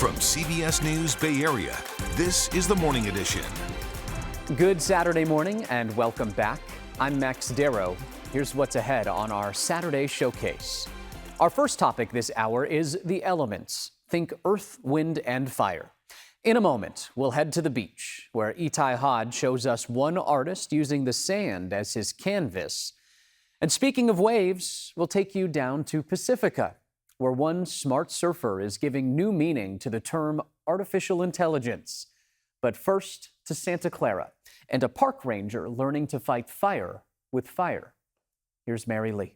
From CBS News Bay Area, this is the Morning Edition. Good Saturday morning and welcome back. I'm Max Darrow. Here's what's ahead on our Saturday showcase. Our first topic this hour is the elements. Think earth, wind, and fire. In a moment, we'll head to the beach, where Itai Hod shows us one artist using the sand as his canvas. And speaking of waves, we'll take you down to Pacifica, where one smart surfer is giving new meaning to the term artificial intelligence. But first, to Santa Clara, and a park ranger learning to fight fire with fire. Here's Mary Lee.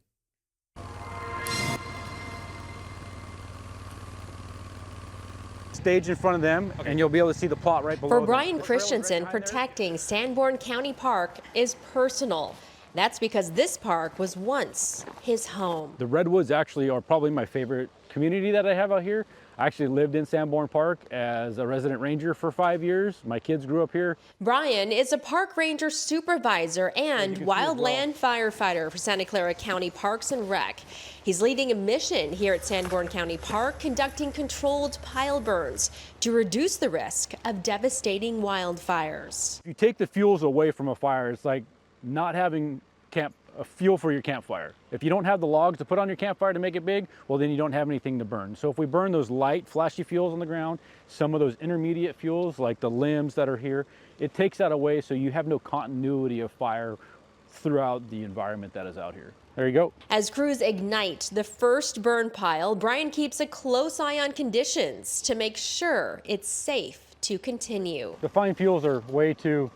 Stage in front of them, and you'll be able to see the plot right below. For Brian Christensen, protecting Sanborn County Park is personal. That's because this park was once his home. The redwoods actually are probably my favorite community that I have out here. I actually lived in Sanborn Park as a resident ranger for 5 years. My kids grew up here. Brian is a park ranger supervisor and wildland firefighter for Santa Clara County Parks and Rec. He's leading a mission here at Sanborn County Park, conducting controlled pile burns to reduce the risk of devastating wildfires. If you take the fuels away from a fire, it's like not having a fuel for your campfire. If you don't have the logs to put on your campfire to make it big, well, then you don't have anything to burn. So if we burn those light, flashy fuels on the ground, some of those intermediate fuels like the limbs that are here, it takes that away so you have no continuity of fire throughout the environment that is out here. There you go. As crews ignite the first burn pile, Brian keeps a close eye on conditions to make sure it's safe to continue. The fine fuels are way too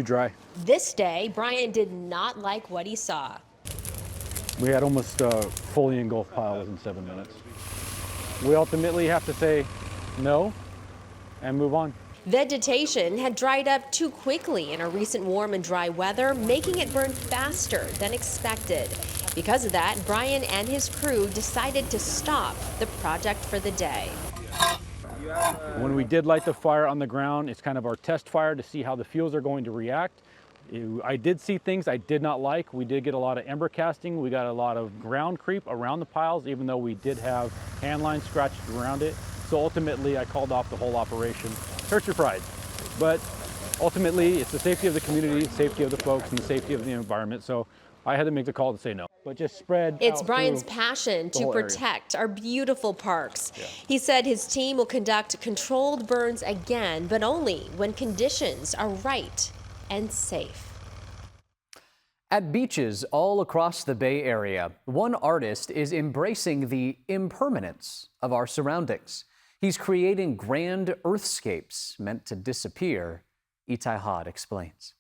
dry. This day, Brian did not like what he saw. We had almost fully engulfed pile within 7 minutes. We ultimately have to say no and move on. Vegetation had dried up too quickly in a recent warm and dry weather, making it burn faster than expected. Because of that, Brian and his crew decided to stop the project for the day. When we did light the fire on the ground, it's kind of our test fire to see how the fuels are going to react. I did see things I did not like. We did get a lot of ember casting. We got a lot of ground creep around the piles, even though we did have hand lines scratched around it. So ultimately, I called off the whole operation. Hurts your pride. But ultimately, it's the safety of the community, safety of the folks, and the safety of the environment. So I had to make the call to say no. But just spread It's out Brian's passion to protect our beautiful parks. Yeah. He said his team will conduct controlled burns again, but only when conditions are right and safe. At beaches all across the Bay Area, one artist is embracing the impermanence of our surroundings. He's creating grand earthscapes meant to disappear. Itai Hod explains.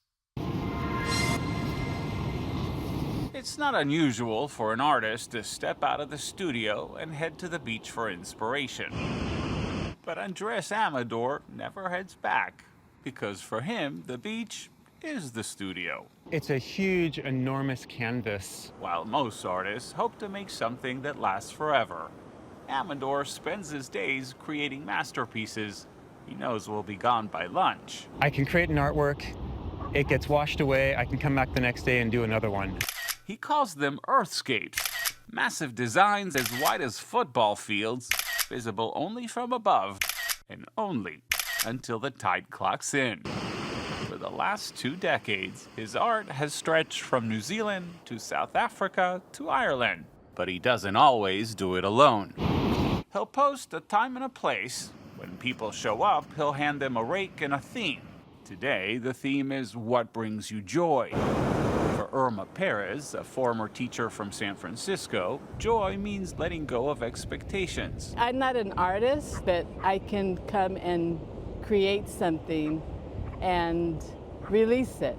It's not unusual for an artist to step out of the studio and head to the beach for inspiration. But Andres Amador never heads back, because for him, the beach is the studio. It's a huge, enormous canvas. While most artists hope to make something that lasts forever, Amador spends his days creating masterpieces he knows will be gone by lunch. I can create an artwork, it gets washed away, I can come back the next day and do another one. He calls them earthscapes, massive designs as wide as football fields, visible only from above, and only until the tide clocks in. For the last 2 decades, his art has stretched from New Zealand to South Africa to Ireland, but he doesn't always do it alone. He'll post a time and a place. When people show up, he'll hand them a rake and a theme. Today, the theme is What Brings You Joy? For Irma Perez, a former teacher from San Francisco, joy means letting go of expectations. I'm not an artist, but I can come and create something and release it.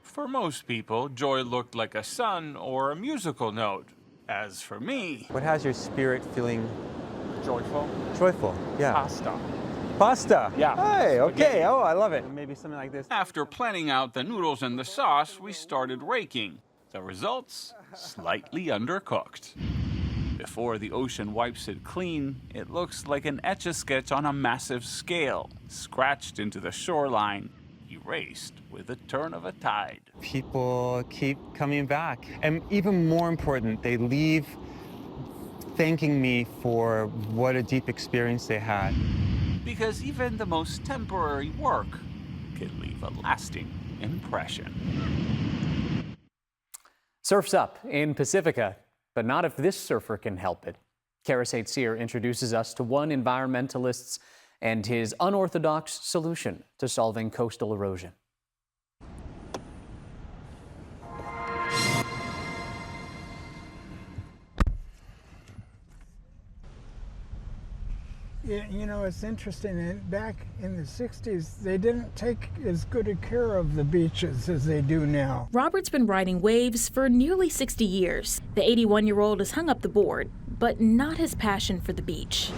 For most people, joy looked like a sun or a musical note. As for me... What has your spirit feeling? Joyful. Joyful, yeah. Pasta. Pasta? Yeah. Hey, okay. Oh, I love it. Maybe something like this. After planning out the noodles and the sauce, we started raking. The results? Slightly undercooked. Before the ocean wipes it clean, it looks like an Etch-a-Sketch on a massive scale, scratched into the shoreline, erased with a turn of a tide. People keep coming back. And even more important, they leave thanking me for what a deep experience they had. Because even the most temporary work can leave a lasting impression. Surf's up in Pacifica, but not if this surfer can help it. Kara St. Cyr introduces us to one environmentalist and his unorthodox solution to solving coastal erosion. You know, it's interesting. Back in the 60s, they didn't take as good a care of the beaches as they do now. Robert's been riding waves for nearly 60 years. The 81-year-old has hung up the board, but not his passion for the beach.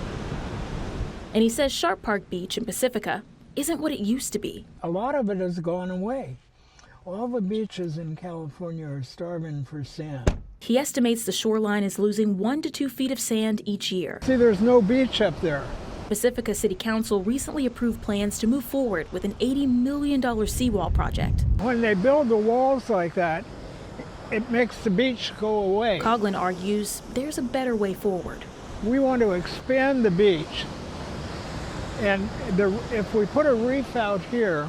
And he says Sharp Park Beach in Pacifica isn't what it used to be. A lot of it has gone away. All the beaches in California are starving for sand. He estimates the shoreline is losing 1 to 2 feet of sand each year. See, there's no beach up there. Pacifica City Council recently approved plans to move forward with an $80 million seawall project. When they build the walls like that, it makes the beach go away. Coughlin argues there's a better way forward. We want to expand the beach. And if we put a reef out here,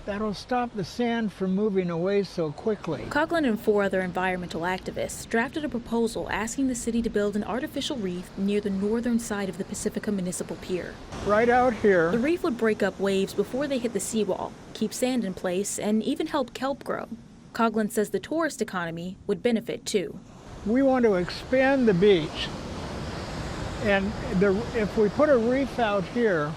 that'll stop the sand from moving away so quickly. Coughlin and 4 other environmental activists drafted a proposal asking the city to build an artificial reef near the northern side of the Pacifica Municipal Pier. Right out here. The reef would break up waves before they hit the seawall, keep sand in place, and even help kelp grow. Coughlin says the tourist economy would benefit too. We want to expand the beach. And if we put a reef out here,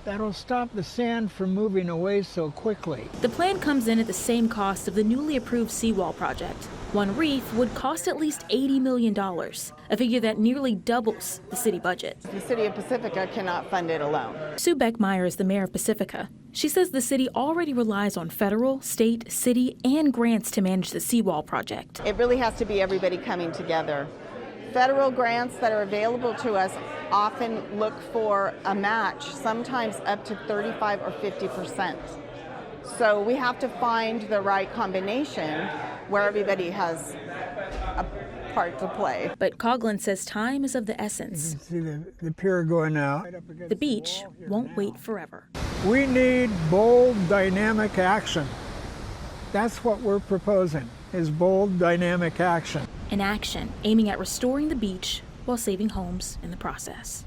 that'll stop the sand from moving away so quickly. The plan comes in at the same cost of the newly approved seawall project. One reef would cost at least $80 million, a figure that nearly doubles the city budget. The city of Pacifica cannot fund it alone. Sue Beckmeyer is the mayor of Pacifica. She says the city already relies on federal, state, city, and grants to manage the seawall project. It really has to be everybody coming together. Federal grants that are available to us often look for a match, sometimes up to 35 or 50%. So we have to find the right combination where everybody has a part to play. But Coughlin says time is of the essence. You can see the pier going out. The beach won't wait forever. We need bold, dynamic action. That's what we're proposing, is bold, dynamic action. An action aiming at restoring the beach while saving homes in the process.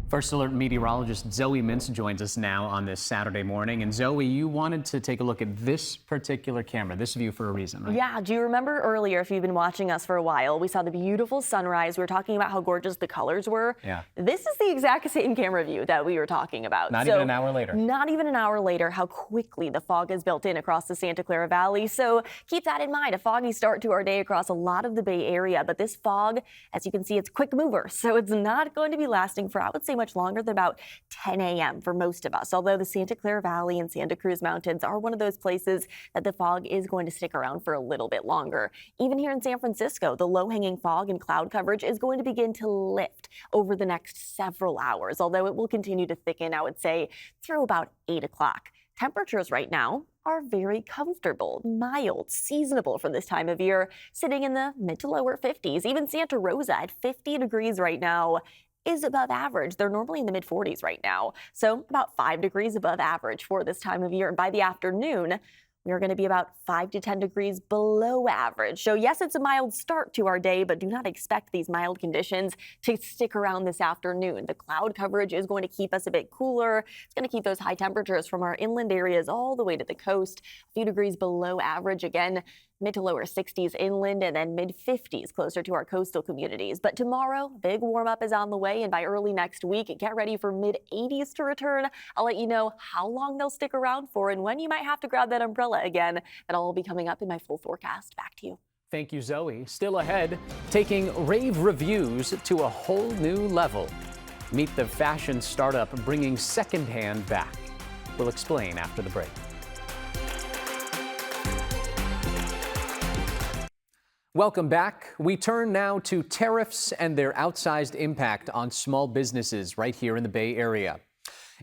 First Alert meteorologist Zoe Mintz joins us now on this Saturday morning. And Zoe, you wanted to take a look at this particular camera, this view, for a reason, right? Yeah, do you remember earlier, if you've been watching us for a while, we saw the beautiful sunrise. We were talking about how gorgeous the colors were. Yeah. This is the exact same camera view that we were talking about. Not even an hour later. Not even an hour later, how quickly the fog has built in across the Santa Clara Valley. So keep that in mind, a foggy start to our day across a lot of the Bay Area. But this fog, as you can see, it's quick mover. So it's not going to be lasting for, I would say, much longer than about 10 a.m. for most of us, although the Santa Clara Valley and Santa Cruz Mountains are one of those places that the fog is going to stick around for a little bit longer. Even here in San Francisco, the low-hanging fog and cloud coverage is going to begin to lift over the next several hours, although it will continue to thicken, I would say, through about 8 o'clock. Temperatures right now are very comfortable, mild, seasonable for this time of year, sitting in the mid to lower 50s. Even Santa Rosa at 50 degrees right now is above average. They're normally in the mid 40s right now. So about 5 degrees above average for this time of year. And by the afternoon, we're going to be about 5 to 10 degrees below average. So yes, it's a mild start to our day, but do not expect these mild conditions to stick around this afternoon. The cloud coverage is going to keep us a bit cooler. It's going to keep those high temperatures from our inland areas all the way to the coast, a few degrees below average again. Mid to lower 60s inland and then mid 50s closer to our coastal communities. But tomorrow, big warm up is on the way, and by early next week, get ready for mid 80s to return. I'll let you know how long they'll stick around for and when you might have to grab that umbrella again. That'll all be coming up in my full forecast. Back to you. Thank you, Zoe. Still ahead, taking rave reviews to a whole new level. Meet the fashion startup bringing secondhand back. We'll explain after the break. Welcome back. We turn now to tariffs and their outsized impact on small businesses right here in the Bay Area.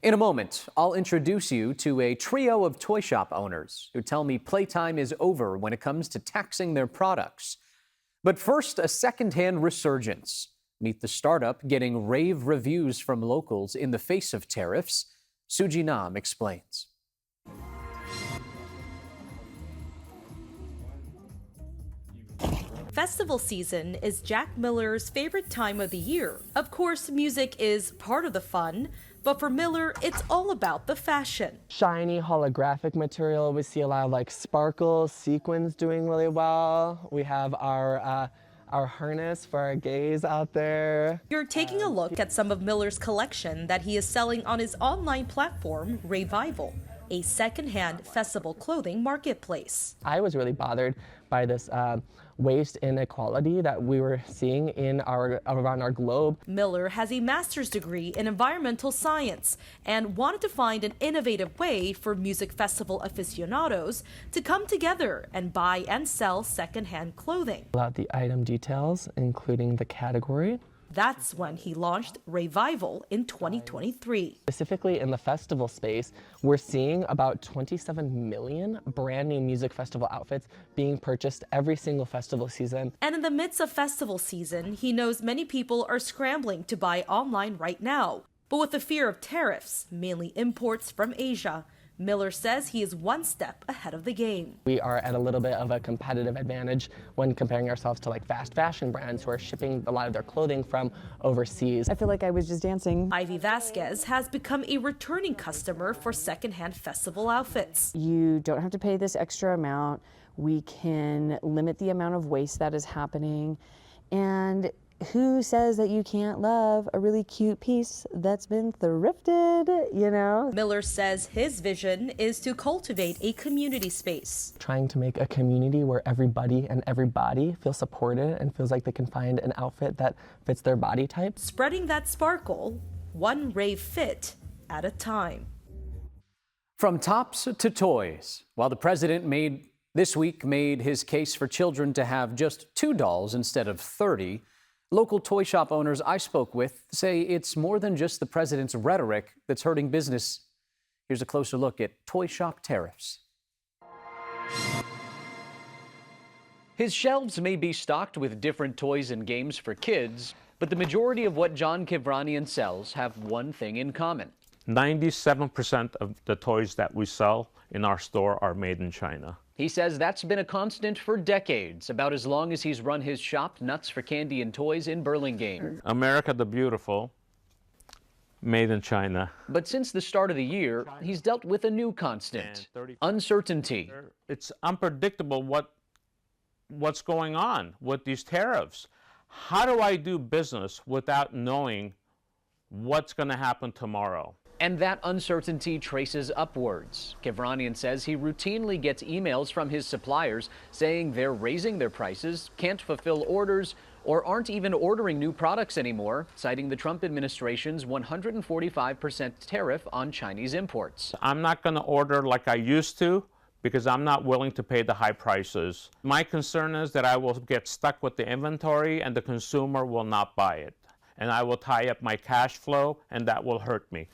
In a moment, I'll introduce you to a trio of toy shop owners who tell me playtime is over when it comes to taxing their products. But first, a secondhand resurgence. Meet the startup getting rave reviews from locals in the face of tariffs. Suji Nam explains. Festival season is Jack Miller's favorite time of the year. Of course, music is part of the fun, but for Miller, it's all about the fashion. Shiny holographic material. We see a lot of like sparkles, sequins doing really well. We have our harness for our gays out there. You're taking a look at some of Miller's collection that he is selling on his online platform, Revival, a secondhand festival clothing marketplace. I was really bothered by this waste inequality that we were seeing around our globe. Miller has a master's degree in environmental science and wanted to find an innovative way for music festival aficionados to come together and buy and sell secondhand clothing. About the item details, including the category. That's when he launched Revival in 2023. Specifically in the festival space, we're seeing about 27 million brand new music festival outfits being purchased every single festival season. And in the midst of festival season, he knows many people are scrambling to buy online right now. But with the fear of tariffs, mainly imports from Asia, Miller says he is one step ahead of the game. We are at a little bit of a competitive advantage when comparing ourselves to like fast fashion brands who are shipping a lot of their clothing from overseas. I feel like I was just dancing. Ivy Vasquez has become a returning customer for secondhand festival outfits. You don't have to pay this extra amount. We can limit the amount of waste that is happening. And who says that you can't love a really cute piece that's been thrifted, you know? Miller says his vision is to cultivate a community space. Trying to make a community where everybody and everybody feels supported and feels like they can find an outfit that fits their body type. Spreading that sparkle, one rave fit at a time. From tops to toys, while the president this week made his case for children to have just 2 dolls instead of 30, local toy shop owners I spoke with say it's more than just the president's rhetoric that's hurting business. Here's a closer look at toy shop tariffs. His shelves may be stocked with different toys and games for kids, but the majority of what John Kivranian sells have one thing in common. 97% of the toys that we sell in our store are made in China. He says that's been a constant for decades, about as long as he's run his shop, Nuts for Candy and Toys, in Burlingame. America the Beautiful, made in China. But since the start of the year, he's dealt with a new constant: uncertainty. It's unpredictable what's going on with these tariffs. How do I do business without knowing what's going to happen tomorrow? And that uncertainty traces upwards. Kivranian says he routinely gets emails from his suppliers saying they're raising their prices, can't fulfill orders, or aren't even ordering new products anymore, citing the Trump administration's 145% tariff on Chinese imports. I'm not going to order like I used to because I'm not willing to pay the high prices. My concern is that I will get stuck with the inventory and the consumer will not buy it. And I will tie up my cash flow, and that will hurt me.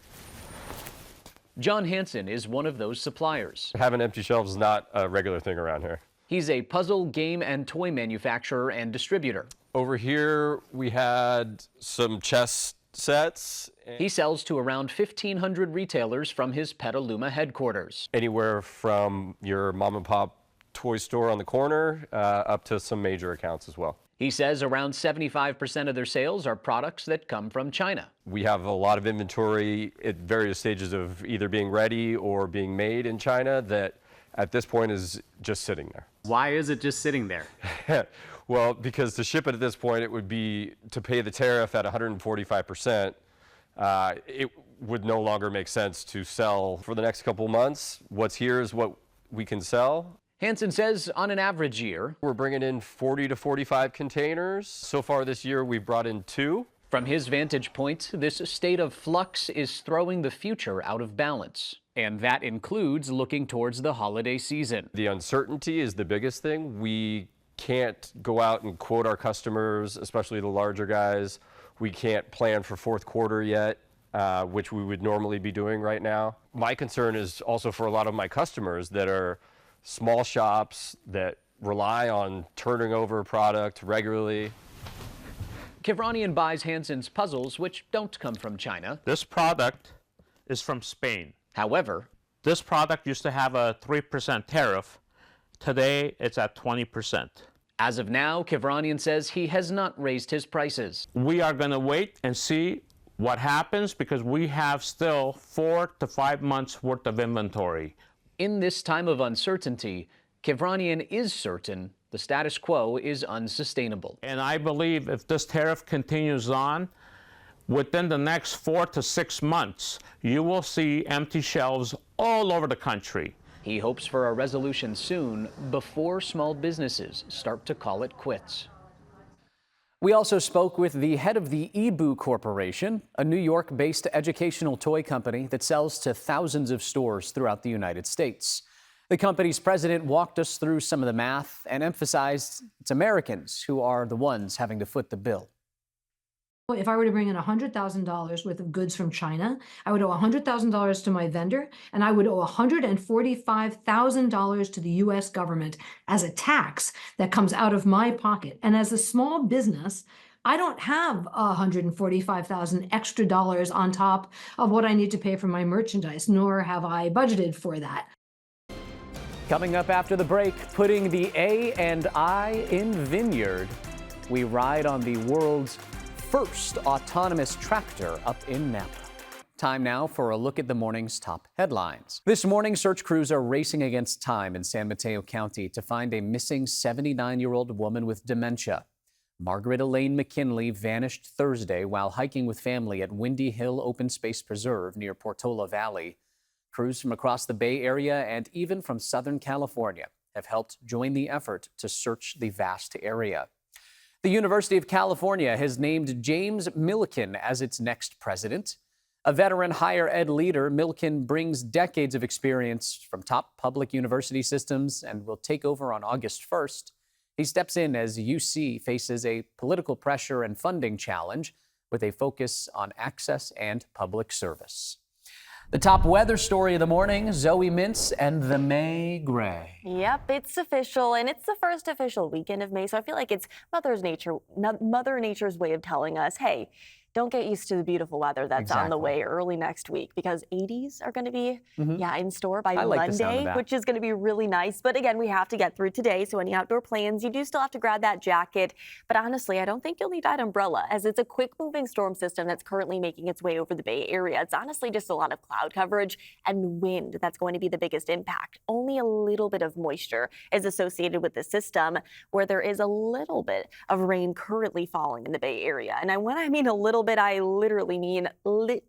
John Hansen is one of those suppliers. Having empty shelves is not a regular thing around here. He's a puzzle, game, and toy manufacturer and distributor. Over here, we had some chess sets. He sells to around 1,500 retailers from his Petaluma headquarters. Anywhere from your mom and pop toy store on the corner up to some major accounts as well. He says around 75% of their sales are products that come from China. We have a lot of inventory at various stages of either being ready or being made in China that at this point is just sitting there. Why is it just sitting there? Well, because to ship it at this point, it would be to pay the tariff at 145%. It would no longer make sense to sell for the next couple months. What's here is what we can sell. Hansen says on an average year, we're bringing in 40 to 45 containers. So far this year, we've brought in 2. From his vantage point, this state of flux is throwing the future out of balance. And that includes looking towards the holiday season. The uncertainty is the biggest thing. We can't go out and quote our customers, especially the larger guys. We can't plan for fourth quarter yet, which we would normally be doing right now. My concern is also for a lot of my customers that are small shops that rely on turning over product regularly. Kivranian buys Hansen's puzzles, which don't come from China. This product is from Spain. However, this product used to have a 3% tariff. Today, it's at 20%. As of now, Kivranian says he has not raised his prices. We are going to wait and see what happens because we have still 4 to 5 months worth of inventory. In this time of uncertainty, Kivranian is certain the status quo is unsustainable. And I believe if this tariff continues on, within the next 4 to 6 months, you will see empty shelves all over the country. He hopes for a resolution soon before small businesses start to call it quits. We also spoke with the head of the Ebu Corporation, a New York-based educational toy company that sells to thousands of stores throughout the United States. The company's president walked us through some of the math and emphasized it's Americans who are the ones having to foot the bill. If I were to bring in $100,000 worth of goods from China, I would owe $100,000 to my vendor, and I would owe $145,000 to the U.S. government as a tax that comes out of my pocket. And as a small business, I don't have $145,000 extra dollars on top of what I need to pay for my merchandise, nor have I budgeted for that. Coming up after the break, putting the A and I in Vineyard. We ride on the world's first autonomous tractor up in Napa. Time now for a look at the morning's top headlines. This morning, search crews are racing against time in San Mateo County to find a missing 79-year-old woman with dementia. Margaret Elaine McKinley vanished Thursday while hiking with family at Windy Hill Open Space Preserve near Portola Valley. Crews from across the Bay Area and even from Southern California have helped join the effort to search the vast area. The University of California has named James Milliken as its next president. A veteran higher ed leader, Milliken brings decades of experience from top public university systems and will take over on August 1st. He steps in as UC faces a political pressure and funding challenge with a focus on access and public service. The top weather story of the morning, Zoe Mintz and the May Gray. Yep, it's official, and it's the first official weekend of May, so I feel like it's Mother Nature's way of telling us, hey, don't get used to the beautiful weather that's on the way early next week, because 80s are going to be in store by Monday, which is going to be really nice. But again, we have to get through today, so any outdoor plans, you do still have to grab that jacket. But honestly, I don't think you'll need that umbrella, as it's a quick-moving storm system that's currently making its way over the Bay Area. It's honestly just a lot of cloud coverage and wind that's going to be the biggest impact. Only a little bit of moisture is associated with the system, where there is a little bit of rain currently falling in the Bay Area. And when I mean a little bit, I literally mean little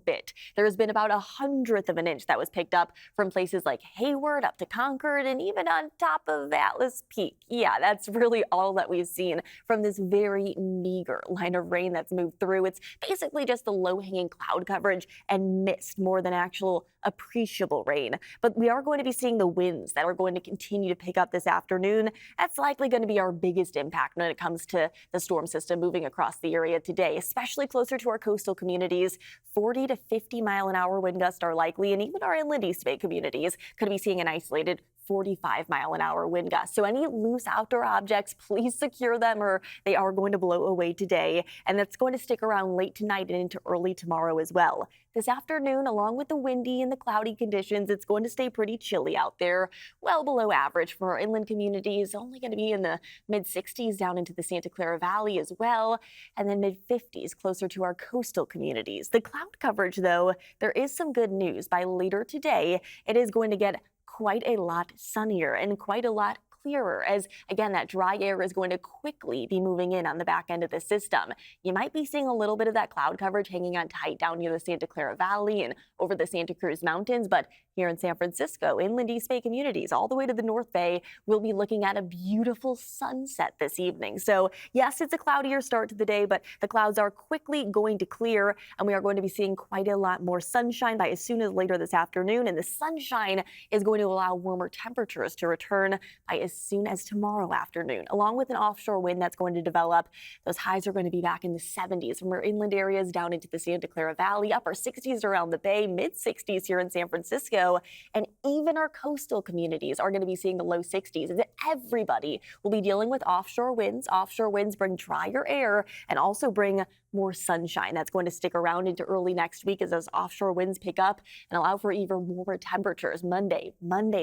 bit. There has been about 1/100 of an inch that was picked up from places like Hayward up to Concord and even on top of Atlas Peak. Yeah, that's really all that we've seen from this very meager line of rain that's moved through. It's basically just the low-hanging cloud coverage and mist more than actual appreciable rain. But we are going to be seeing the winds that are going to continue to pick up this afternoon. That's likely going to be our biggest impact when it comes to the storm system moving across the area today, especially closer to our coastal communities. 40 to 50 mile an hour wind gusts are likely, and even our inland East Bay communities could be seeing an isolated 45 mile an hour wind gusts. So any loose outdoor objects, please secure them, or they are going to blow away today. And that's going to stick around late tonight and into early tomorrow as well. This afternoon, along with the windy and the cloudy conditions, it's going to stay pretty chilly out there, well below average for our inland communities, only going to be in the mid-60s down into the Santa Clara Valley as well, and then mid-50s closer to our coastal communities. The cloud coverage, though, there is some good news. By later today, it is going to get quite a lot sunnier and quite a lot clearer, as again that dry air is going to quickly be moving in on the back end of the system. You might be seeing a little bit of that cloud coverage hanging on tight down near the Santa Clara Valley and over the Santa Cruz Mountains, but here in San Francisco, inland East Bay communities, all the way to the North Bay, we'll be looking at a beautiful sunset this evening. So yes, it's a cloudier start to the day, but the clouds are quickly going to clear, and we are going to be seeing quite a lot more sunshine by as soon as later this afternoon. And the sunshine is going to allow warmer temperatures to return by as as soon as tomorrow afternoon, along with an offshore wind that's going to develop. Those highs are going to be back in the 70s from our inland areas down into the Santa Clara Valley, upper 60s around the Bay, mid 60s here in San Francisco, and even our coastal communities are going to be seeing the low 60s. As everybody will be dealing with offshore winds. Offshore winds bring drier air and also bring more sunshine. That's going to stick around into early next week as those offshore winds pick up and allow for even warmer temperatures. Monday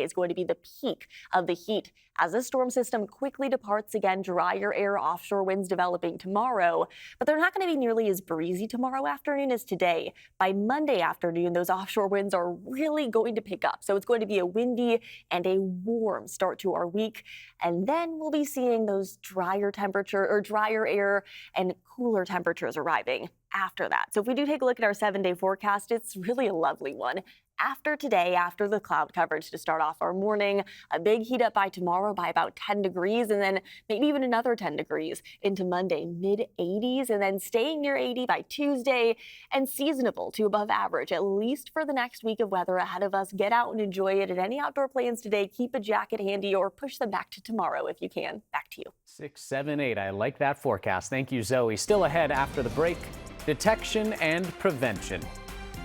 is going to be the peak of the heat. As the storm system quickly departs again, drier air, offshore winds developing tomorrow, but they're not going to be nearly as breezy tomorrow afternoon as today. By Monday afternoon, those offshore winds are really going to pick up. So it's going to be a windy and a warm start to our week. And then we'll be seeing those drier air and cooler temperatures arriving after that. So if we do take a look at our 7-day forecast, it's really a lovely one. After today, after the cloud coverage to start off our morning, a big heat up by tomorrow by about 10 degrees, and then maybe even another 10 degrees into Monday, mid 80s, and then staying near 80 by Tuesday, and seasonable to above average, at least for the next week of weather ahead of us. Get out and enjoy it. At any outdoor plans today, keep a jacket handy or push them back to tomorrow if you can. Back to you. 6, 7, 8. I like that forecast. Thank you, Zoe. Still ahead after the break, detection and prevention.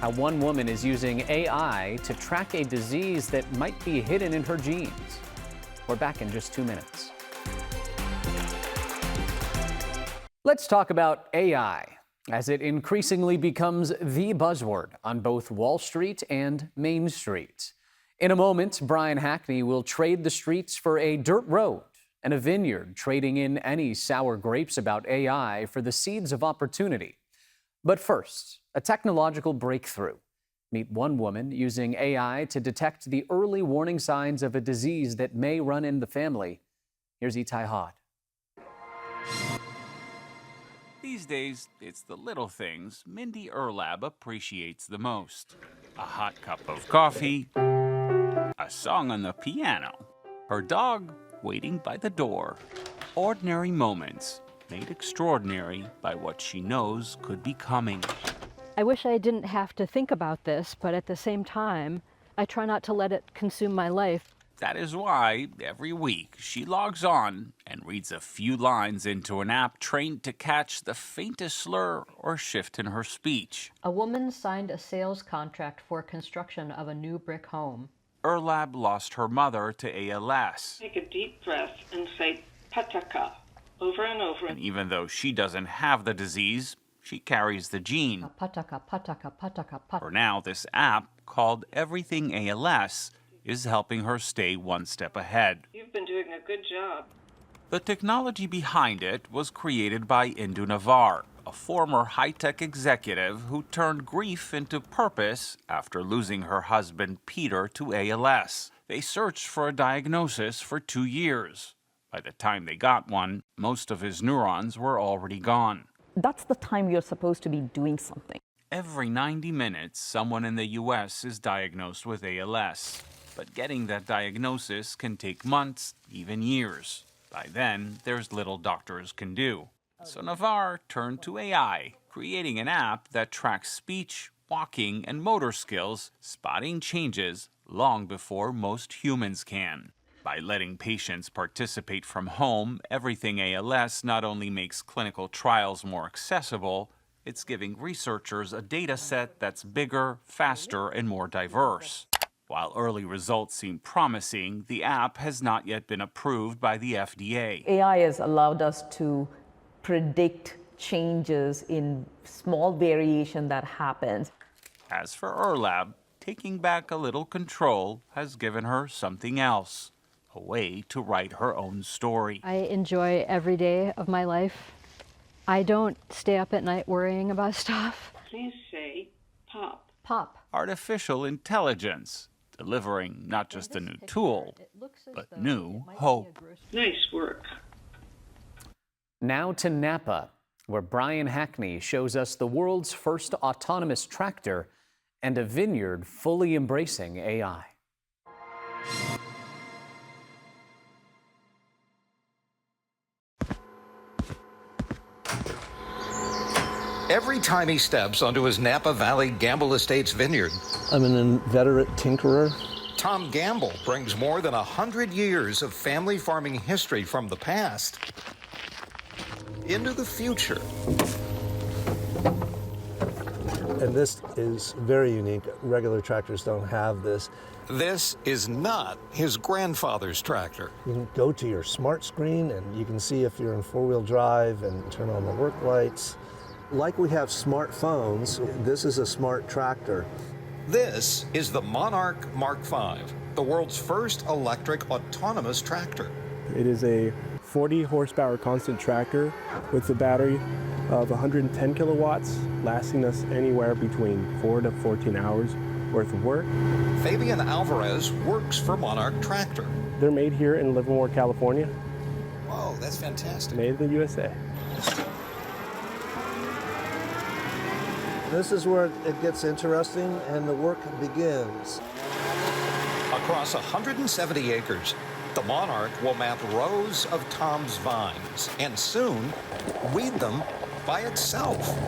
How one woman is using AI to track a disease that might be hidden in her genes. We're back in just 2 minutes. Let's talk about AI as it increasingly becomes the buzzword on both Wall Street and Main Street. In a moment, Brian Hackney will trade the streets for a dirt road and a vineyard, trading in any sour grapes about AI for the seeds of opportunity. But first, a technological breakthrough. Meet one woman using AI to detect the early warning signs of a disease that may run in the family. Here's Itai Hod. These days, it's the little things Mindy Erlab appreciates the most. A hot cup of coffee, a song on the piano, her dog waiting by the door. Ordinary moments made extraordinary by what she knows could be coming. I wish I didn't have to think about this, but at the same time, I try not to let it consume my life. That is why, every week, she logs on and reads a few lines into an app trained to catch the faintest slur or shift in her speech. A woman signed a sales contract for construction of a new brick home. Erlab lost her mother to ALS. Take a deep breath and say pataka over and over. And even though she doesn't have the disease, she carries the gene. Pataka, pataka, pataka, pataka. For now, this app, called Everything ALS, is helping her stay one step ahead. You've been doing a good job. The technology behind it was created by Indu Navar, a former high-tech executive who turned grief into purpose after losing her husband Peter to ALS. They searched for a diagnosis for 2 years. By the time they got one, most of his neurons were already gone. That's the time you're supposed to be doing something. Every 90 minutes, someone in the U.S. is diagnosed with ALS. But getting that diagnosis can take months, even years. By then, there's little doctors can do. So Navar turned to AI, creating an app that tracks speech, walking, and motor skills, spotting changes long before most humans can. By letting patients participate from home, Everything ALS not only makes clinical trials more accessible, it's giving researchers a data set that's bigger, faster, and more diverse. While early results seem promising, the app has not yet been approved by the FDA. AI has allowed us to predict changes in small variation that happens. As for Erlab, taking back a little control has given her something else, a way to write her own story. I enjoy every day of my life. I don't stay up at night worrying about stuff. Please say pop. Pop. Artificial intelligence, delivering not just a new tool, but new hope. Nice work. Now to Napa, where Brian Hackney shows us the world's first autonomous tractor and a vineyard fully embracing AI. Every time he steps onto his Napa Valley Gamble Estates vineyard, I'm an inveterate tinkerer. Tom Gamble brings more than 100 years of family farming history from the past into the future. And this is very unique. Regular tractors don't have this. This is not his grandfather's tractor. You can go to your smart screen and you can see if you're in four-wheel drive and turn on the work lights. Like we have smartphones, this is a smart tractor. This is the Monarch Mark V, the world's first electric autonomous tractor. It is a 40 horsepower constant tractor with a battery of 110 kilowatts, lasting us anywhere between 4 to 14 hours worth of work. Fabian Alvarez works for Monarch Tractor. They're made here in Livermore, California. Whoa, that's fantastic. Made in the USA. This is where it gets interesting and the work begins. Across 170 acres, the Monarch will map rows of Tom's vines and soon weed them by itself.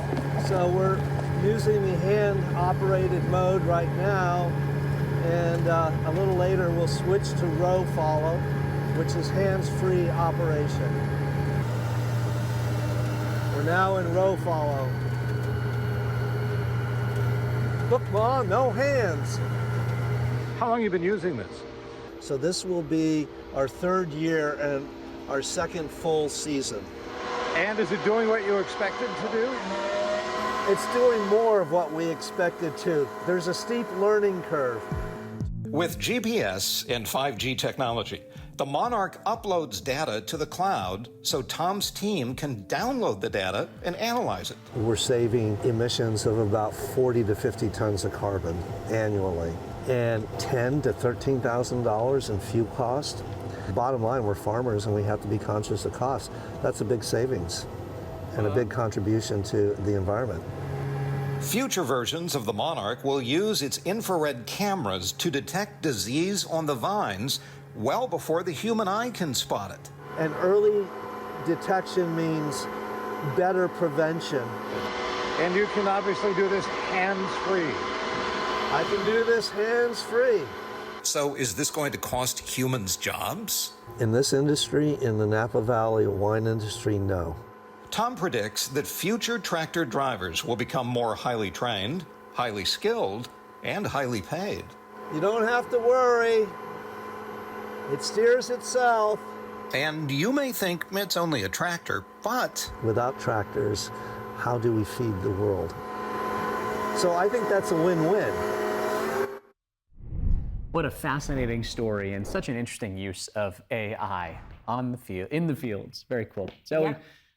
So we're using the hand-operated mode right now, and a little later we'll switch to row follow, which is hands-free operation. We're now in row follow. Look, Mom, no hands. How long have you been using this? So this will be our third year and our second full season. And is it doing what you expected to do? It's doing more of what we expected to. There's a steep learning curve. With GPS and 5G technology, the Monarch uploads data to the cloud so Tom's team can download the data and analyze it. We're saving emissions of about 40 to 50 tons of carbon annually and $10,000 to $13,000 in fuel cost. Bottom line, we're farmers and we have to be conscious of cost. That's a big savings and a big contribution to the environment. Future versions of the Monarch will use its infrared cameras to detect disease on the vines well before the human eye can spot it. And early detection means better prevention. And you can obviously do this hands-free. I can do this hands-free. So is this going to cost humans jobs? In this industry, in the Napa Valley wine industry, no. Tom predicts that future tractor drivers will become more highly trained, highly skilled, and highly paid. You don't have to worry. It steers itself. And you may think it's only a tractor, but without tractors, how do we feed the world? So I think that's a win-win. What a fascinating story and such an interesting use of AI on the field, in the fields. Very cool. Zoe, Yeah.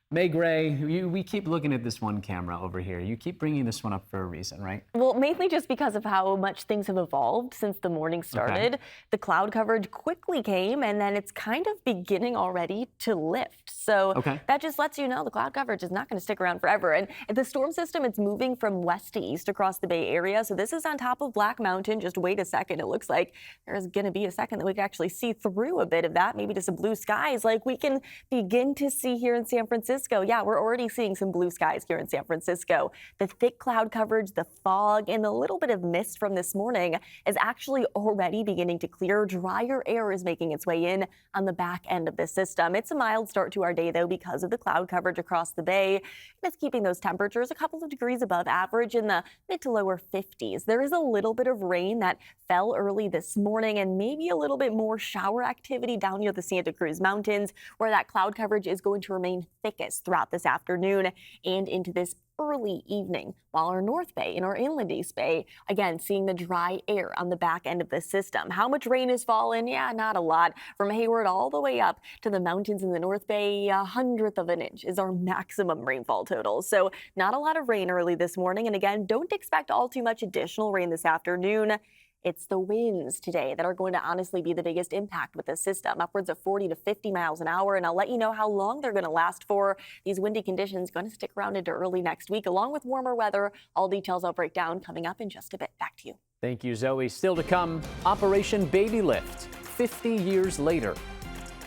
May Gray, we keep looking at this one camera over here. You keep bringing this one up for a reason, right? Well, mainly just because of how much things have evolved since the morning started. Okay. The cloud coverage quickly came, and then it's kind of beginning already to lift. So that just lets you know the cloud coverage is not going to stick around forever. And the storm system, it's moving from west to east across the Bay Area. So this is on top of Black Mountain. Just wait a second. It looks like there's going to be a second that we can actually see through a bit of that, maybe to some blue skies like we can begin to see here in San Francisco. Yeah, we're already seeing some blue skies here in San Francisco. The thick cloud coverage, the fog, and the little bit of mist from this morning is actually already beginning to clear. Drier air is making its way in on the back end of the system. It's a mild start to our day, though, because of the cloud coverage across the bay. And it's keeping those temperatures a couple of degrees above average in the mid to lower 50s. There is a little bit of rain that fell early this morning and maybe a little bit more shower activity down near the Santa Cruz Mountains, where that cloud coverage is going to remain thickest throughout this afternoon and into this early evening, while our North Bay and our Inland East Bay, again, seeing the dry air on the back end of the system. How much rain has fallen? Yeah, not a lot. From Hayward all the way up to the mountains in the North Bay, 1/100 of an inch is our maximum rainfall total. So not a lot of rain early this morning. And again, don't expect all too much additional rain this afternoon. It's the winds today that are going to honestly be the biggest impact with this system, upwards of 40 to 50 miles an hour. And I'll let you know how long they're going to last for. These windy conditions going to stick around into early next week, along with warmer weather. All details I'll break down coming up in just a bit. Back to you. Thank you, Zoe. Still to come, Operation Baby Lift, 50 years later.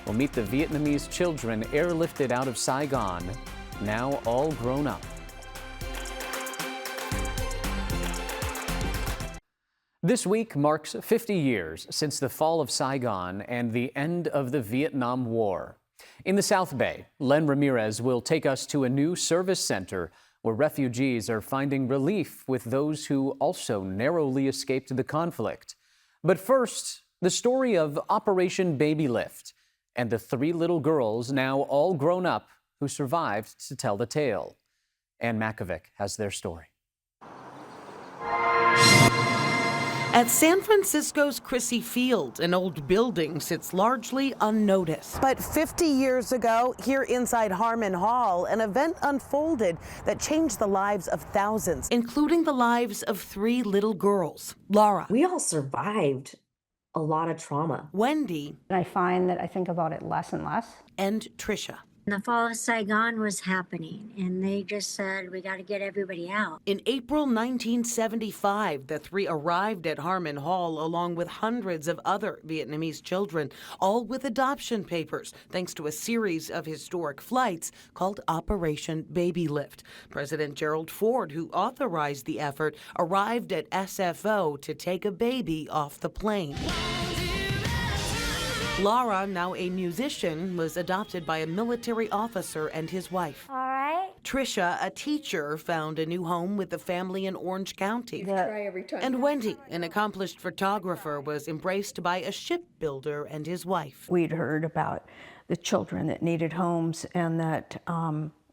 We'll meet the Vietnamese children airlifted out of Saigon, now all grown up. This week marks 50 years since the fall of Saigon and the end of the Vietnam War. In the South Bay, Len Ramirez will take us to a new service center where refugees are finding relief with those who also narrowly escaped the conflict. But first, the story of Operation Baby Lift and the 3 little girls, now all grown up, who survived to tell the tale. Ann Makovic has their story. At San Francisco's Crissy Field, an old building sits largely unnoticed. But 50 years ago, here inside Harmon Hall, an event unfolded that changed the lives of thousands, including the lives of 3 little girls. Laura. We all survived a lot of trauma. Wendy. And I find that I think about it less and less. And Trisha. The fall of Saigon was happening, and they just said, we got to get everybody out. In April 1975, the 3 arrived at Harmon Hall along with hundreds of other Vietnamese children, all with adoption papers, thanks to a series of historic flights called Operation Baby Lift. President Gerald Ford, who authorized the effort, arrived at SFO to take a baby off the plane. Laura, now a musician, was adopted by a military officer and his wife. All right. Trisha, a teacher, found a new home with a family in Orange County. Try every time. And Wendy, an accomplished photographer, was embraced by a shipbuilder and his wife. We'd heard about the children that needed homes and that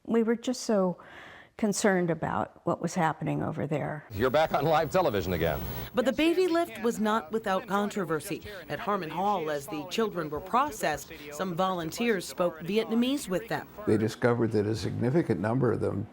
we were just so concerned about what was happening over there. You're back on live television again. But the baby lift was not without controversy. At Harmon Hall, as the children were processed, some volunteers spoke Vietnamese with them. They discovered that a significant number of them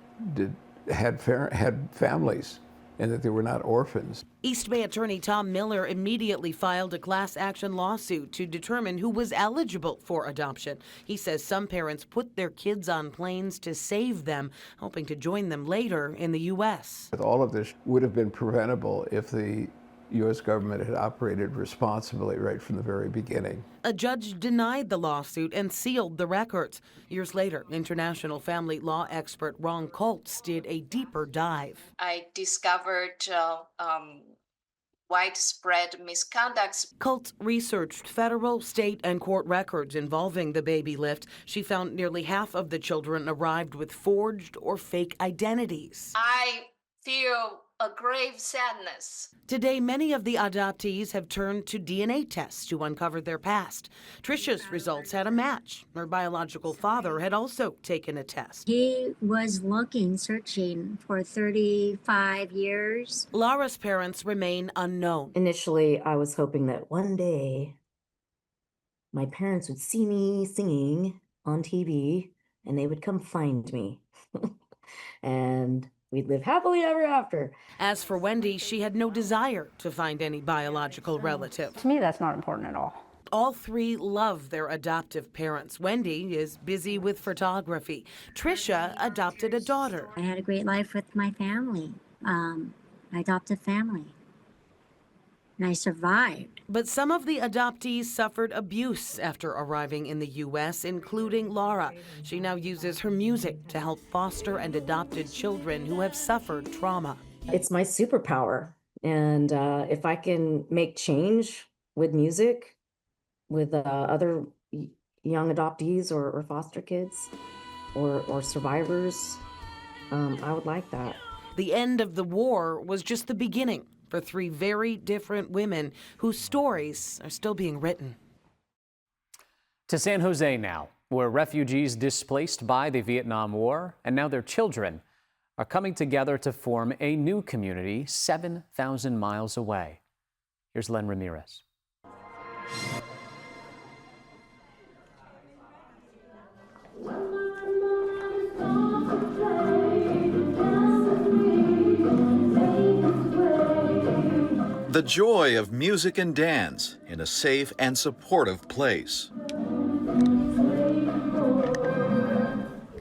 had families and that they were not orphans. East Bay Attorney Tom Miller immediately filed a class action lawsuit to determine who was eligible for adoption. He says some parents put their kids on planes to save them, hoping to join them later in the U.S. All of this would have been preventable if the U.S. government had operated responsibly right from the very beginning. A judge denied the lawsuit and sealed the records. Years later, international family law expert Ron Koltz did a deeper dive. I discovered widespread misconduct. Koltz researched federal, state, and court records involving the baby lift. She found nearly half of the children arrived with forged or fake identities. I feel a grave sadness. Today, many of the adoptees have turned to DNA tests to uncover their past. Trisha's results had a match. Her biological father had also taken a test. He was searching for 35 years. Laura's parents remain unknown. Initially, I was hoping that one day my parents would see me singing on TV and they would come find me. And we'd live happily ever after. As for Wendy, she had no desire to find any biological relative. To me, that's not important at all. All 3 love their adoptive parents. Wendy is busy with photography. Trisha adopted a daughter. I had a great life with my family. I adopted family. And I survived. But some of the adoptees suffered abuse after arriving in the U.S., including Laura. She now uses her music to help foster and adopted children who have suffered trauma. It's my superpower. And if I can make change with music, with other young adoptees or foster kids or survivors, I would like that. The end of the war was just the beginning for 3 very different women whose stories are still being written. To San Jose now, where refugees displaced by the Vietnam War and now their children are coming together to form a new community 7,000 miles away. Here's Len Ramirez. The joy of music and dance in a safe and supportive place.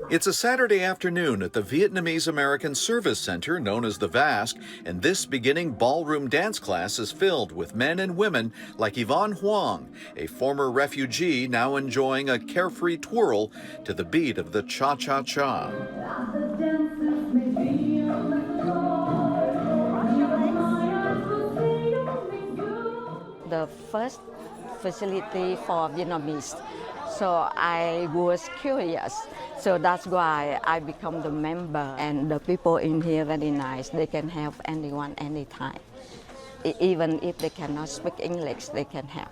It's a Saturday afternoon at the Vietnamese American Service Center known as the VASC, and this beginning ballroom dance class is filled with men and women like Yvonne Huang, a former refugee now enjoying a carefree twirl to the beat of the cha-cha-cha. the first facility for Vietnamese. So I was curious. So that's why I become the member. And the people in here very nice. They can help anyone anytime. Even if they cannot speak English, they can help.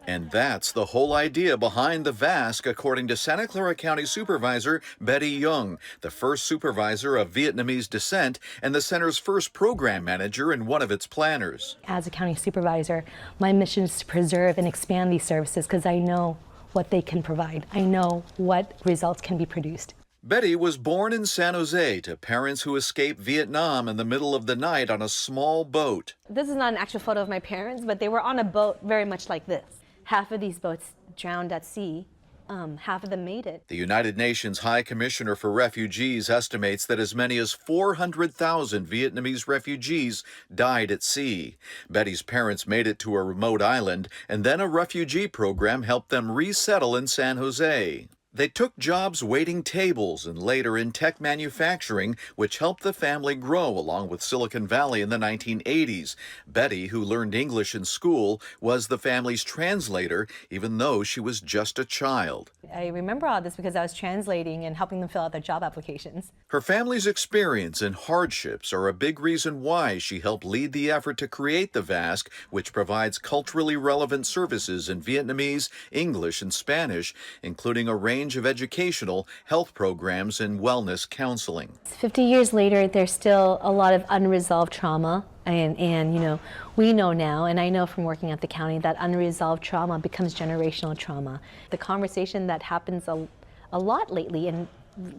And that's the whole idea behind the VASC, according to Santa Clara County Supervisor Betty Young, the first supervisor of Vietnamese descent and the center's first program manager and one of its planners. As a county supervisor, my mission is to preserve and expand these services because I know what they can provide. I know what results can be produced. Betty was born in San Jose to parents who escaped Vietnam in the middle of the night on a small boat. This is not an actual photo of my parents, but they were on a boat very much like this. Half of these boats drowned at sea. Half of them made it. The United Nations High Commissioner for Refugees estimates that as many as 400,000 Vietnamese refugees died at sea. Betty's parents made it to a remote island, and then a refugee program helped them resettle in San Jose. They took jobs waiting tables and later in tech manufacturing, which helped the family grow along with Silicon Valley in the 1980s. Betty, who learned English in school, was the family's translator, even though she was just a child. I remember all this because I was translating and helping them fill out their job applications. Her family's experience and hardships are a big reason why she helped lead the effort to create the VASC, which provides culturally relevant services in Vietnamese, English, and Spanish, including a range of educational, health programs, and wellness counseling. 50 years later, there's still a lot of unresolved trauma. And you know, we know now, and I know from working at the county, that unresolved trauma becomes generational trauma. The conversation that happens a lot lately in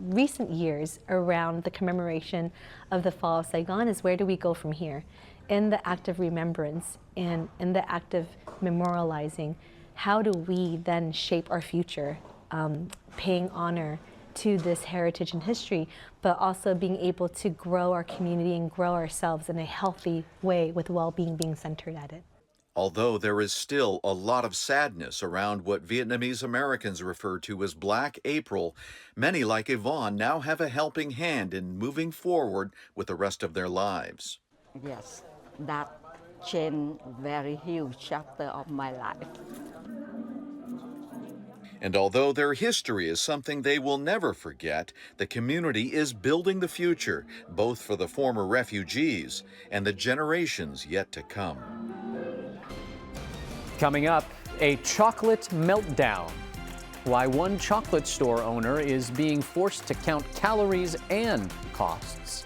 recent years around the commemoration of the fall of Saigon is, where do we go from here? In the act of remembrance and in the act of memorializing, how do we then shape our future, paying honor to this heritage and history, but also being able to grow our community and grow ourselves in a healthy way with well-being being centered at it. Although there is still a lot of sadness around what Vietnamese Americans refer to as Black April, many like Yvonne now have a helping hand in moving forward with the rest of their lives. Yes, that changed very huge chapter of my life. And although their history is something they will never forget, the community is building the future, both for the former refugees and the generations yet to come. Coming up, a chocolate meltdown. Why one chocolate store owner is being forced to count calories and costs.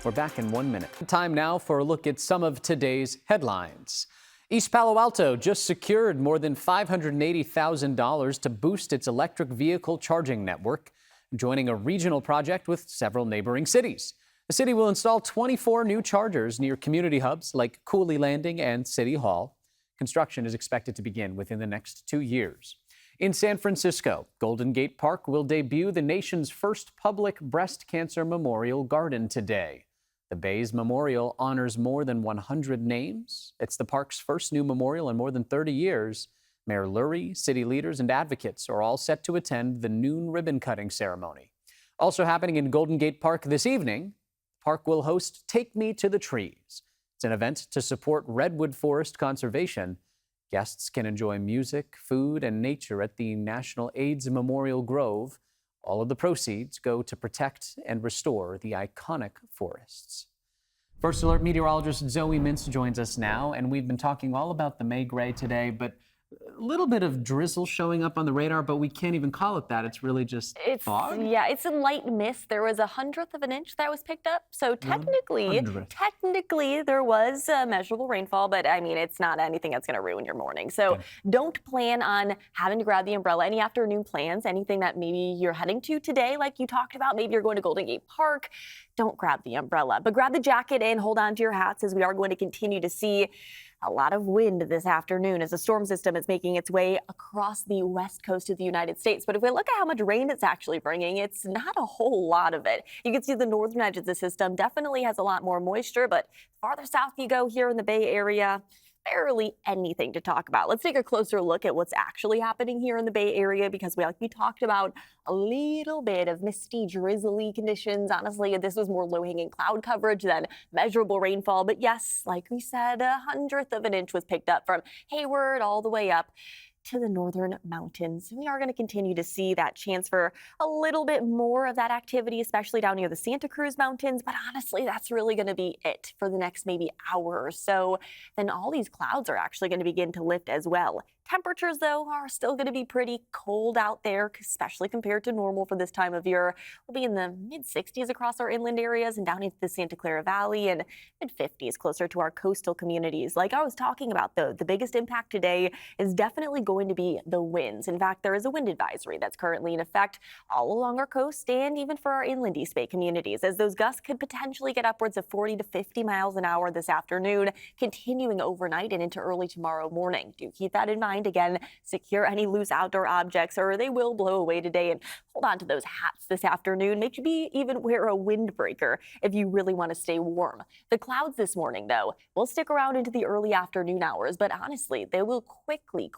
We're back in 1 minute. Time now for a look at some of today's headlines. East Palo Alto just secured more than $580,000 to boost its electric vehicle charging network, joining a regional project with several neighboring cities. The city will install 24 new chargers near community hubs like Cooley Landing and City Hall. Construction is expected to begin within the next 2 years. In San Francisco, Golden Gate Park will debut the nation's first public breast cancer memorial garden today. The Bay's memorial honors more than 100 names. It's the park's first new memorial in more than 30 years. Mayor Lurie, city leaders, and advocates are all set to attend the noon ribbon-cutting ceremony. Also happening in Golden Gate Park this evening, the park will host Take Me to the Trees. It's an event to support redwood forest conservation. Guests can enjoy music, food, and nature at the National AIDS Memorial Grove. All of the proceeds go to protect and restore the iconic forests. First Alert meteorologist Zoe Mintz joins us now, and we've been talking all about the May gray today, but a little bit of drizzle showing up on the radar, but we can't even call it that. It's really just fog. Yeah, it's a light mist. There was 1/100 of an inch that was picked up. So technically there was measurable rainfall, but I mean, it's not anything that's going to ruin your morning. So don't plan on having to grab the umbrella. Any afternoon plans, anything that maybe you're heading to today, like you talked about, maybe you're going to Golden Gate Park, don't grab the umbrella, but grab the jacket and hold on to your hats, as we are going to continue to see a lot of wind this afternoon as the storm system is making its way across the west coast of the United States. But if we look at how much rain it's actually bringing, it's not a whole lot of it. You can see the northern edge of the system definitely has a lot more moisture, but farther south you go here in the Bay Area, barely anything to talk about. Let's take a closer look at what's actually happening here in the Bay Area, because we talked about a little bit of misty, drizzly conditions. Honestly, this was more low-hanging cloud coverage than measurable rainfall. But yes, like we said, 1/100th of an inch was picked up from Hayward all the way up to the northern mountains. We are going to continue to see that chance for a little bit more of that activity, especially down near the Santa Cruz Mountains. But honestly, that's really going to be it for the next maybe hour or so. Then all these clouds are actually going to begin to lift as well. Temperatures, though, are still going to be pretty cold out there, especially compared to normal for this time of year. We'll be in the mid-60s across our inland areas and down into the Santa Clara Valley, and mid-50s closer to our coastal communities. Like I was talking about, though, the biggest impact today is definitely going to be the winds. In fact, there is a wind advisory that's currently in effect all along our coast and even for our inland East Bay communities, as those gusts could potentially get upwards of 40 to 50 miles an hour this afternoon, continuing overnight and into early tomorrow morning. Do keep that in mind. Again, secure any loose outdoor objects or they will blow away today, and hold on to those hats this afternoon. Maybe even wear a windbreaker if you really want to stay warm. The clouds this morning, though, will stick around into the early afternoon hours, but honestly, they will quickly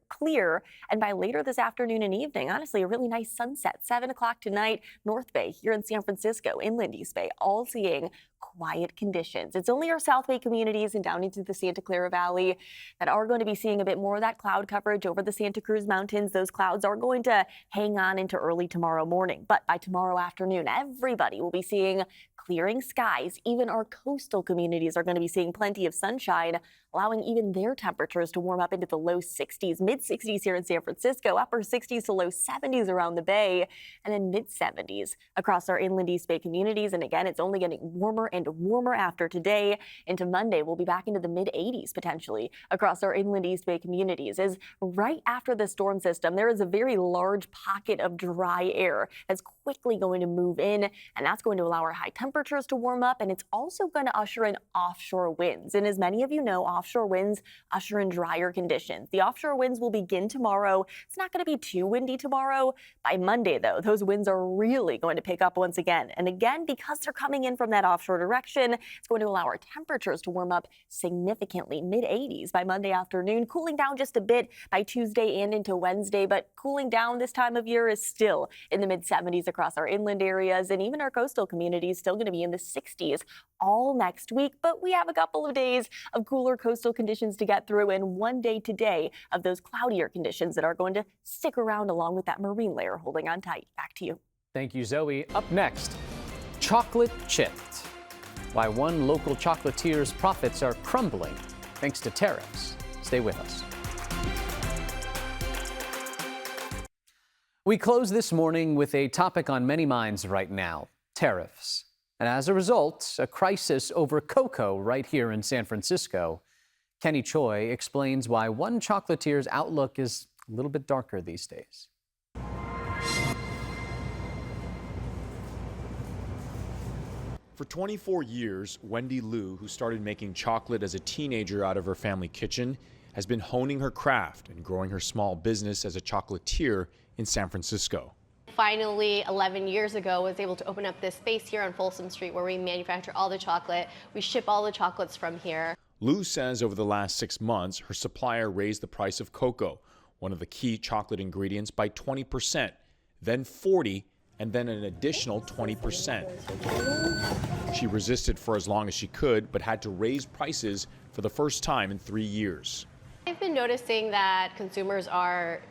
clear, and by later this afternoon and evening, honestly, a really nice sunset. 7 o'clock tonight, North Bay here in San Francisco, inland East Bay, all seeing quiet conditions. It's only our South Bay communities and down into the Santa Clara Valley that are going to be seeing a bit more of that cloud coverage over the Santa Cruz Mountains. Those clouds are going to hang on into early tomorrow morning, but by tomorrow afternoon, everybody will be seeing clearing skies. Even our coastal communities are going to be seeing plenty of sunshine, allowing even their temperatures to warm up into the low 60s, mid-60s here in San Francisco, upper 60s to low 70s around the Bay, and then mid-70s across our inland East Bay communities. And again, it's only getting warmer and warmer after today. Into Monday, we'll be back into the mid-80s potentially across our inland East Bay communities. As right after the storm system, there is a very large pocket of dry air that's quickly going to move in, and that's going to allow our high temperatures to warm up, and it's also going to usher in offshore winds. And as many of you know, offshore winds usher in drier conditions. The offshore winds will begin tomorrow. It's not going to be too windy tomorrow. By Monday, though, those winds are really going to pick up once again. And again, because they're coming in from that offshore direction, it's going to allow our temperatures to warm up significantly, mid-80s by Monday afternoon, cooling down just a bit by Tuesday and into Wednesday, but cooling down this time of year is still in the mid-70s across our inland areas, and even our coastal communities still going to be in the 60s all next week. But we have a couple of days of cooler coastal conditions to get through, and one day today of those cloudier conditions that are going to stick around along with that marine layer holding on tight. Back to you. Thank you, Zoe. Up next, chocolate chipped. Why one local chocolatier's profits are crumbling thanks to tariffs. Stay with us. We close this morning with a topic on many minds right now, tariffs. And as a result, a crisis over cocoa right here in San Francisco. Kenny Choi explains why one chocolatier's outlook is a little bit darker these days. For 24 years, Wendy Liu, who started making chocolate as a teenager out of her family kitchen, has been honing her craft and growing her small business as a chocolatier in San Francisco. Finally, 11 years ago, was able to open up this space here on Folsom Street where we manufacture all the chocolate. We ship all the chocolates from here. Liu says over the last 6 months, her supplier raised the price of cocoa, one of the key chocolate ingredients, by 20%, then 40%, and then an additional 20%. She resisted for as long as she could, but had to raise prices for the first time in 3 years. I've been noticing that consumers are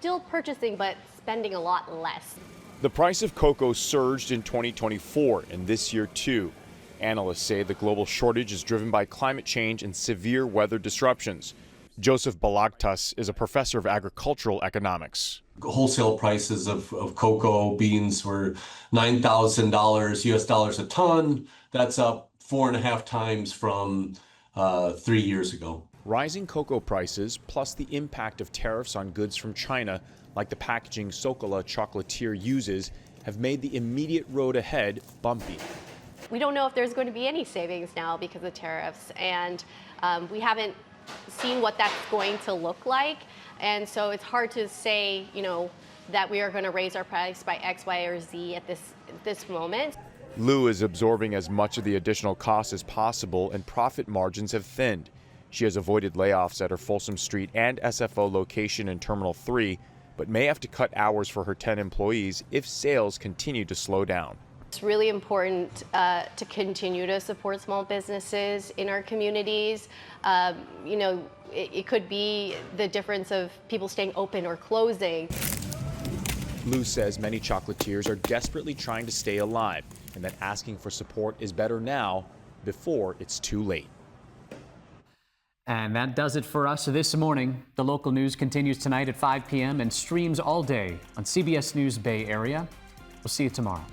still purchasing, but spending a lot less. The price of cocoa surged in 2024 and this year too. Analysts say the global shortage is driven by climate change and severe weather disruptions. Joseph Balagtas is a professor of agricultural economics. Wholesale prices of cocoa beans were $9,000 US dollars a ton. That's up 4.5 times from 3 years ago. Rising cocoa prices, plus the impact of tariffs on goods from China, like the packaging Sokola chocolatier uses, have made the immediate road ahead bumpy. We don't know if there's going to be any savings now because of tariffs, and we haven't seen what that's going to look like. And so it's hard to say, that we are going to raise our price by X, Y, or Z at this moment. Liu is absorbing as much of the additional cost as possible, and profit margins have thinned. She has avoided layoffs at her Folsom Street and SFO location in Terminal 3, but may have to cut hours for her 10 employees if sales continue to slow down. It's really important to continue to support small businesses in our communities. You know, it could be the difference of people staying open or closing. Lou says many chocolatiers are desperately trying to stay alive and that asking for support is better now before it's too late. And that does it for us this morning. The local news continues tonight at 5 p.m. and streams all day on CBS News Bay Area. We'll see you tomorrow.